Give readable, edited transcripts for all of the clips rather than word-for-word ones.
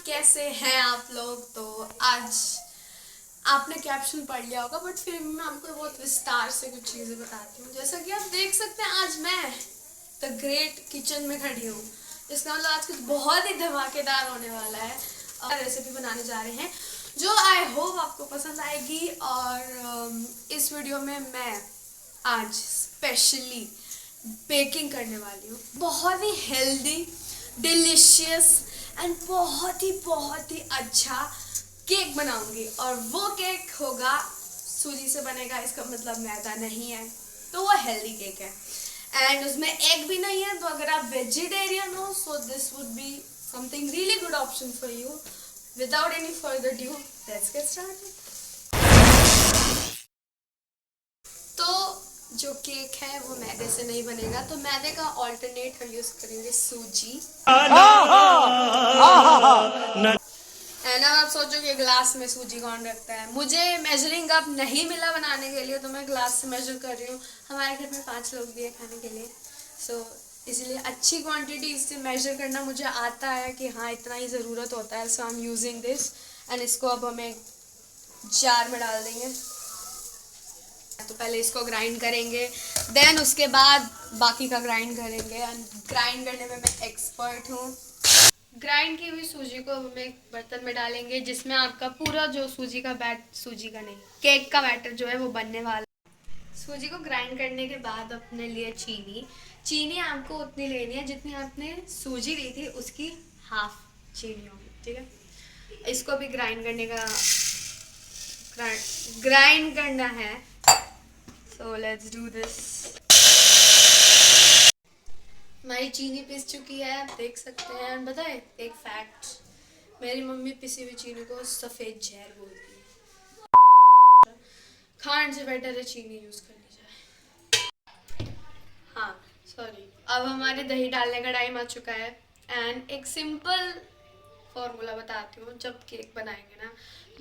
कैसे हैं आप लोग। तो आज आपने कैप्शन पढ़ लिया होगा, बट फिर मैं आपको बहुत विस्तार से कुछ चीज़ें बताती हूँ। जैसा कि आप देख सकते हैं, आज मैं द ग्रेट किचन में खड़ी हूँ। इसका मतलब आज कुछ बहुत ही धमाकेदार होने वाला है और रेसिपी बनाने जा रहे हैं जो आई होप आपको पसंद आएगी। और इस वीडियो में मैं आज स्पेशली बेकिंग करने वाली हूँ। बहुत ही हेल्दी, डिलीशियस एंड बहुत ही अच्छा केक बनाऊंगी। और वो केक होगा, सूजी से बनेगा, इसका मतलब मैदा नहीं है, तो वो हेल्दी केक है। एंड उसमें एग भी नहीं है, तो अगर आप वेजिटेरियन हो so this would be something really good option for you. Without any further due, let's get started. तो जो केक है वो मैदे से नहीं बनेगा, तो मैदे का ऑल्टरनेट हम यूज करेंगे सूजी। एंड अब आप सोचोगे ग्लास में सूजी कौन रखता है। मुझे मेजरिंग कप नहीं मिला बनाने के लिए, तो मैं ग्लास से मेजर कर रही हूँ। हमारे घर में 5 लोग भी है खाने के लिए, सो इसलिए अच्छी क्वांटिटी इससे मेजर करना मुझे आता है कि हाँ इतना ही ज़रूरत होता है। So I am using this. And इसको अब हमें जार में डाल देंगे। तो पहले इसको ग्राइंड करेंगे, देन उसके बाद बाकी का ग्राइंड करेंगे। एंड ग्राइंड करने में मैं एक्सपर्ट हूँ। ग्राइंड की हुई सूजी को हम एक बर्तन में डालेंगे, जिसमें आपका पूरा जो सूजी का केक का बैटर जो है वो बनने वाला है। सूजी को ग्राइंड करने के बाद अपने लिए चीनी आपको उतनी लेनी है जितनी आपने सूजी ली थी, उसकी हाफ चीनी होगी, ठीक है। इसको भी ग्राइंड करना है। So let's do this. हमारी चीनी पिस चुकी है, आप देख सकते हैं। बताए एक फैक्ट, मेरी मम्मी पिसी हुई चीनी को सफ़ेद जहर बोलती है। खांड से बेटर है चीनी यूज़ करनी चाहिए। हाँ सॉरी। अब हमारे दही डालने का टाइम आ चुका है। एंड एक सिंपल फॉर्मूला बताती हूँ। जब केक बनाएंगे ना,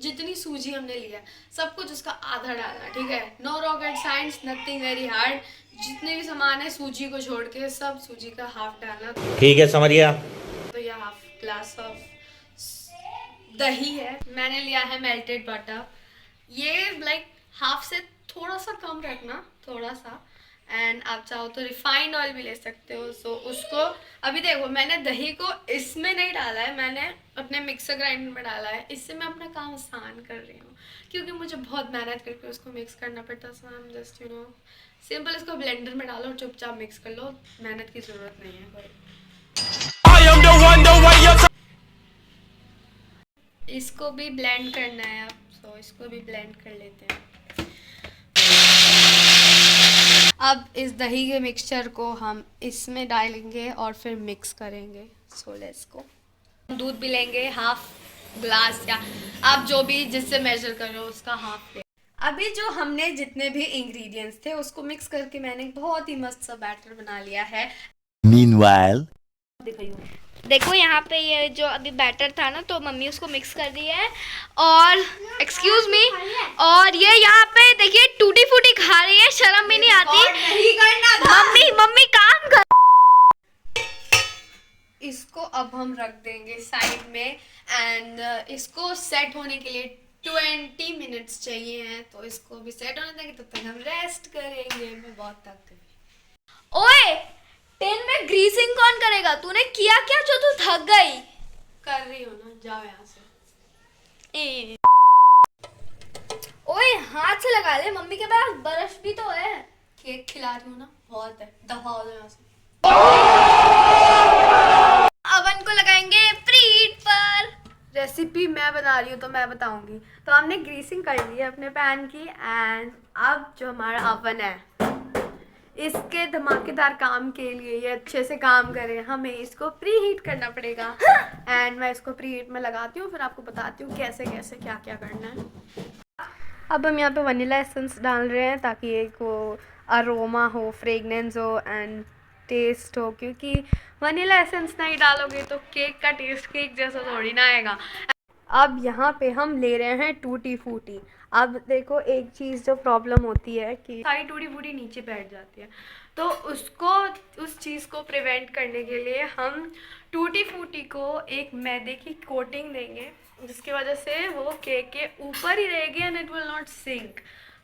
जितनी सूजी हमने लिया सब कुछ उसका आधा डालना, ठीक है। No rocket science, nothing very hard. जितने भी सामान है सूजी को छोड़ के सब सूजी का हाफ डालना। ठीक है, समझ गया। तो यह हाफ ग्लास ऑफ दही है। मैंने लिया है मेल्टेड बटर। ये लाइक हाफ से थोड़ा सा कम रखना, थोड़ा सा। एंड आप चाहो तो रिफाइंड ऑयल भी ले सकते हो। सो उसको अभी देखो, मैंने दही को इसमें नहीं डाला है, मैंने अपने मिक्सर ग्राइंडर में डाला है। इससे मैं अपना काम आसान कर रही हूँ, क्योंकि मुझे बहुत मेहनत करके उसको मिक्स करना पड़ता। सो आई एम जस्ट सिंपल इसको ब्लेंडर में डालो, चुपचाप मिक्स कर लो, मेहनत की ज़रूरत नहीं है कोई। इसको भी ब्लेंड करना है अब, सो इसको भी ब्लेंड कर लेते हैं। अब इस दही के मिक्सचर को हम इसमें डालेंगे और फिर मिक्स करेंगे। So let's go. दूध भी लेंगे हाफ ग्लास, या आप जो भी जिससे मेजर कर रहे हो उसका हाफ ले। अभी जो हमने जितने भी इंग्रेडिएंट्स थे उसको मिक्स करके मैंने बहुत ही मस्त सा बैटर बना लिया है। Meanwhile, देखो यहाँ पे ये जो अभी बैटर था ना, तो मम्मी उसको मिक्स कर दी है। और एक्सक्यूज मी, और ये यहाँ पे देखिए टूटी फूटी खा रही है, शर्म भी नहीं आती। नहीं करना था। मम्मी मम्मी काम कर। इसको अब हम रख देंगे साइड में। एंड इसको सेट होने के लिए 20 मिनट्स चाहिए हैं, तो इसको भी सेट होने देंगे, तब तक हम रेस्ट करेंगे। मैं बहुत थक गई। ओए, टेन में ग्रीसिंग कौन करेगा? तूने किया क्या जो तू थक गई? कर रही हो ना, जाओ यहाँ से। ओए हाथ से लगा ले, मम्मी के पास ब्रश भी तो है। केक खिला रही हूँ ना, बहुत है, दफा हो जाओ यहाँ से। अवन को लगाएंगे प्रीहीट पर। रेसिपी मैं बना रही हूँ तो मैं बताऊंगी। तो हमने ग्रीसिंग कर ली है अपने पैन की। एंड अब जो हमारा अवन है, इसके धमाकेदार काम के लिए, ये अच्छे से काम करे, हमें इसको प्री हीट करना पड़ेगा। एंड मैं इसको प्री हीट में लगाती हूँ, फिर आपको बताती हूँ कैसे कैसे क्या क्या करना है। अब हम यहाँ पे वनीला एसेंस डाल रहे हैं ताकि एक वो अरोमा हो, फ्रेगनेंस हो एंड टेस्ट हो, क्योंकि वनीला एसेंस नहीं डालोगे तो केक का टेस्ट केक जैसा थोड़ी ना आएगा। अब यहाँ पे हम ले रहे हैं टूटी फूटी। अब देखो, एक चीज़ जो प्रॉब्लम होती है कि सारी टूटी फूटी नीचे बैठ जाती है, तो उस चीज़ को प्रिवेंट करने के लिए हम टूटी फूटी को एक मैदे की कोटिंग देंगे, जिसकी वजह से वो केक के ऊपर ही रहेगी and it will not sink.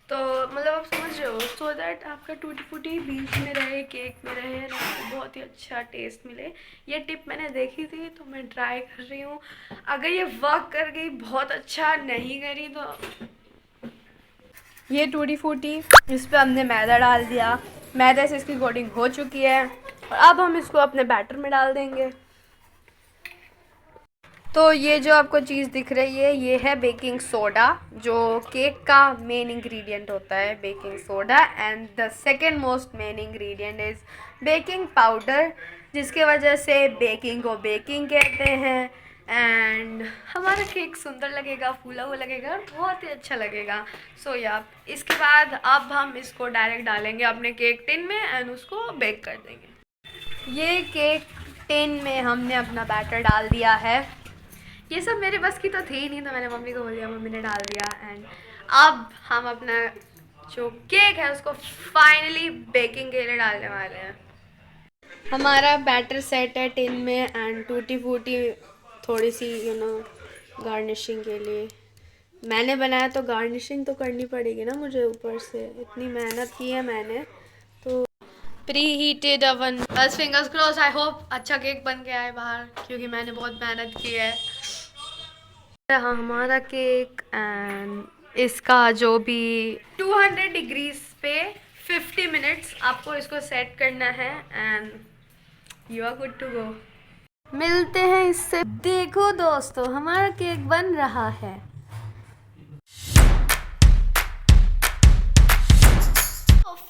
तो मतलब आप समझ रहे हो, सो दैट आपका टूटी फूटी बीच में रहे, केक में रहे, और आपको बहुत ही अच्छा टेस्ट मिले। ये टिप मैंने देखी थी तो मैं ट्राई कर रही हूँ। अगर ये वर्क कर गई बहुत अच्छा, नहीं करी तो ये टूटी फूटी, इस पर हमने मैदा डाल दिया, मैदे से इसकी कोटिंग हो चुकी है और अब हम इसको अपने बैटर में डाल देंगे। तो ये जो आपको चीज़ दिख रही है ये है बेकिंग सोडा, जो केक का मेन इंग्रेडिएंट होता है, baking soda. And the second most main ingredient is baking powder, जिसके वजह से बेकिंग को बेकिंग कहते हैं। एंड हमारा केक सुंदर लगेगा, फूला हुआ लगेगा और बहुत ही अच्छा लगेगा। सो या इसके बाद अब हम इसको डायरेक्ट डालेंगे अपने केक टिन में एंड उसको बेक कर देंगे। ये केक टिन में हमने अपना बैटर डाल दिया है। ये सब मेरे बस की तो थी ही नहीं, तो मैंने मम्मी को बोल दिया, मम्मी ने डाल दिया। एंड अब हम अपना जो केक है उसको फाइनली बेकिंग के लिए डालने वाले हैं। हमारा बैटर सेट है टिन में एंड टूटी फूटी थोड़ी सी गार्निशिंग के लिए मैंने बनाया, तो गार्निशिंग तो करनी पड़ेगी ना मुझे ऊपर से, इतनी मेहनत की है मैंने। तो प्री हीटेड ओवन, बस फिंगर्स क्रॉस, आई होप अच्छा केक बन के आए बाहर, क्योंकि मैंने बहुत मेहनत की है। हाँ हमारा केक एंड इसका जो भी 200 डिग्रीज पे 50 मिनट्स आपको इसको सेट करना है and you are good to go. मिलते हैं इससे। देखो दोस्तों हमारा केक बन रहा है।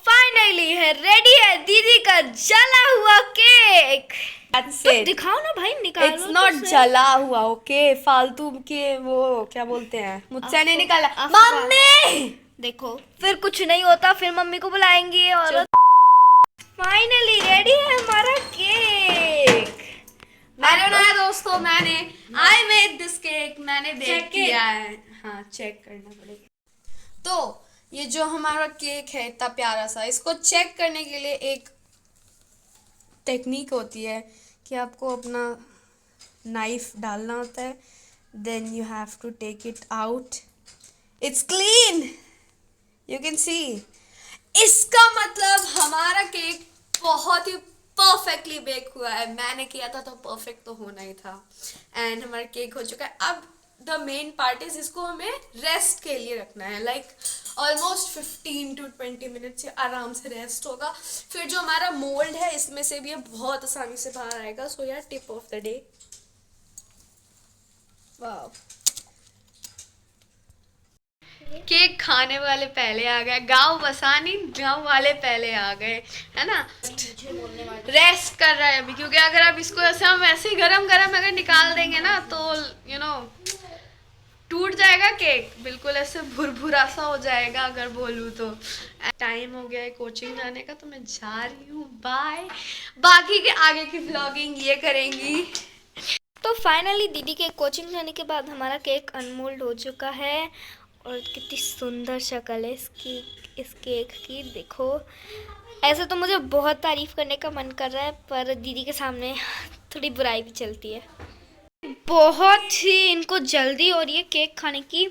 फाइनली है, रेडी है दीदी का जला हुआ केक। तो दिखाओ ना भाई, निकालो। इट्स नॉट जला हुआ, ओके, फालतू के वो क्या बोलते हैं, मुझसे नहीं निकाला। मम्मी देखो फिर कुछ नहीं होता, फिर मम्मी को बुलाएंगे। और फाइनली रेडी है हमारा केक। मैंने बनाया दोस्तों, आई मेड दिस केक, मैंने बेक किया है। हाँ चेक करना पड़ेगा। तो ये जो हमारा केक है इतना प्यारा सा, इसको चेक करने के लिए एक टेक्निक होती है कि आपको अपना नाइफ डालना होता है, then you have to take it out, it's clean, you can see. इसका मतलब हमारा केक बहुत ही परफेक्टली बेक हुआ है। मैंने किया था तो परफेक्ट तो होना ही था एंड हमारा केक हो चुका है। अब द मेन पार्ट इज इसको हमें रेस्ट के लिए रखना है, लाइक ऑलमोस्ट 15 to 20 मिनट से आराम से रेस्ट होगा। फिर जो हमारा मोल्ड है इसमें से भी ये बहुत आसानी से बाहर आएगा। सो यार टिप ऑफ द डे, वाह, केक खाने वाले पहले आ गए, गांव बसानी गांव वाले पहले आ गए, है ना। रेस्ट कर रहा है अभी, क्योंकि अगर अब इसको ऐसे हम ऐसे ही गरम गरम अगर निकाल देंगे ना तो टूट जाएगा केक, बिल्कुल ऐसे भुरभुरा सा हो जाएगा अगर बोलूँ तो। टाइम हो गया है कोचिंग जाने का, तो मैं जा रही हूँ, बाय। बाकी के आगे की व्लॉगिंग ये करेंगी। तो फाइनली दीदी के कोचिंग जाने के बाद हमारा केक अनमोल्ड हो चुका है और कितनी सुंदर शक्ल है इस केक की, देखो। ऐसे तो मुझे बहुत तारीफ़ करने का मन कर रहा है, पर दीदी के सामने थोड़ी बुराई भी चलती है। बहुत ही इनको जल्दी हो रही है केक खाने की।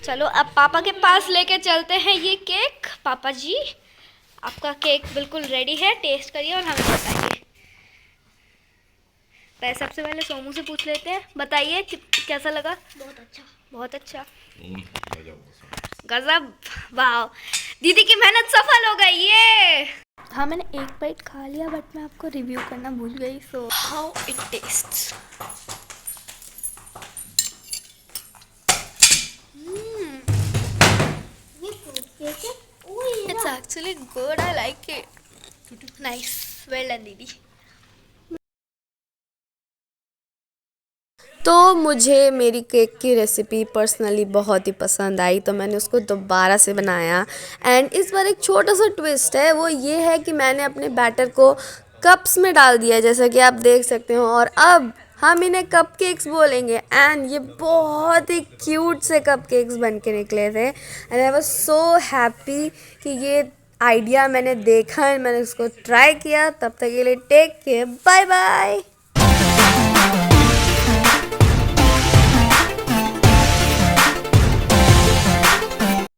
चलो अब पापा के पास लेके चलते हैं ये केक। पापा जी आपका केक बिल्कुल रेडी है, टेस्ट करिए और हमें बताइए। पहले सबसे पहले सोमू से पूछ लेते हैं, बताइए कैसा लगा। बहुत अच्छा, बहुत अच्छा, गजब, वाह, दीदी की मेहनत सफल हो गई ये। हाँ मैंने एक बाइट खा लिया, बट मैं आपको रिव्यू करना भूल गई। So how it tests. It's actually good. I like it. Nice. Well done, दीदी। तो मुझे मेरी केक की रेसिपी पर्सनली बहुत ही पसंद आई, तो मैंने उसको दोबारा से बनाया। एंड इस बार एक छोटा सा ट्विस्ट है, वो ये है कि मैंने अपने बैटर को कप्स में डाल दिया, जैसा कि आप देख सकते हो। और अब हम इन्हें कपकेक्स बोलेंगे। एंड ये बहुत ही क्यूट से कपकेक्स बन के निकले थे and I was so happy कि ये आइडिया मैंने देखा एंड मैंने उसको ट्राई किया। तब तक के लिए टेक केयर, बाय बाय।